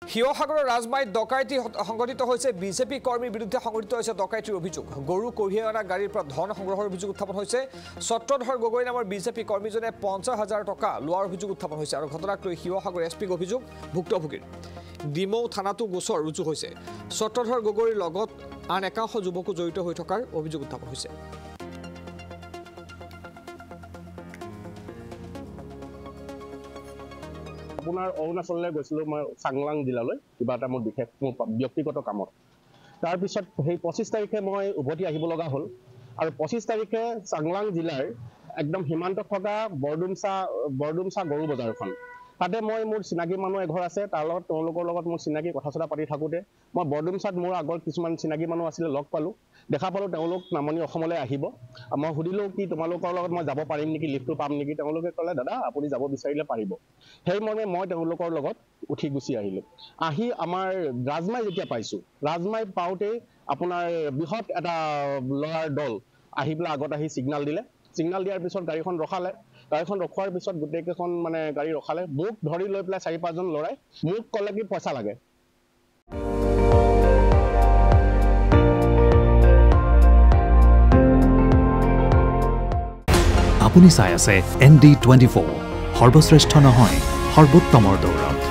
শিৱসাগৰৰ ৰাজমাইত ডকাইতি সংঘটিত হৈছে বিজেপি কৰ্মীৰ বিৰুদ্ধে সংঘটিত হৈছে ডকাইতিৰ অভিযোগ গৰু কঢ়িয়াই অনা গাড়ীৰ পৰা ধন সংগ্ৰহৰ অভিযোগ উত্থাপন হৈছে সত্ৰধৰ গগৈ নামৰ বিজেপি কৰ্মীজনে ৫০,০০০ টকা লোৱাৰ অভিযোগ উত্থাপন হৈছে আৰু ঘটনাক লৈ শিৱসাগৰ এছপিক অভিযোগ ভুক্তভোগীৰ ডিমৌ থানাতো গোচৰ ৰুজু হৈছে সত্ৰধৰ গগৈৰ লগত আন একাংশ যুৱকো জড়িত হৈ থকাৰ অভিযোগ উত্থাপন হৈছে আপোনাৰ অৰুণাচললৈ গৈছিলোঁ মই চাংলাং জিলালৈ কিবা এটা মোৰ বিশেষ মোৰ ব্যক্তিগত কামত তাৰপিছত সেই ২৫ তাৰিখে মই উভতি আহিব লগা হ'ল আৰু ২৫ তাৰিখে চাংলাং জিলাৰ একদম সীমান্তত থকা বৰডুমচা গৰু বজাৰখন তাতে মই মোৰ চিনাকি মানুহ এঘৰ আছে তাৰ লগত তেওঁলোকৰ লগত মোৰ চিনাকি কথা চথা পাতি থাকোঁতে মই বৰডুমচাত মোৰ আগৰ কিছুমান চিনাকি মানুহ আছিলে লগ পালোঁ দেখা পালোঁ তেওঁলোক নামনি অসমলৈ আহিব মই সুধিলোঁ কি তোমালোকৰ লগত মই যাব পাৰিম নেকি লিফ্টটো পাম নেকি তেওঁলোকে ক'লে দাদা আপুনি যাব বিচাৰিলে পাৰিব সেইমৰ্মে মই তেওঁলোকৰ লগত উঠি গুচি আহিলোঁ আহি আমাৰ ৰাজমাই যেতিয়া পাইছোঁ ৰাজমাই পাওঁতেই আপোনাৰ বৃহৎ এটা ল'ৰাৰ দল আহি পেলাই আগত আহি ছিগনেল দিয়াৰ পিছত গাড়ীখন ৰখালে গাড়ীখন ৰখোৱাৰ পিছত গোটেইকেইখন মানে গাড়ী ৰখালে মোক ধৰি লৈ পেলাই ৪-৫জন ল'ৰাই মোক ক'লে কি পইচা লাগে আপুনি চাই আছে ND24 সৰ্বশ্ৰেষ্ঠ নহয় সৰ্বোত্তমৰ দৌৰ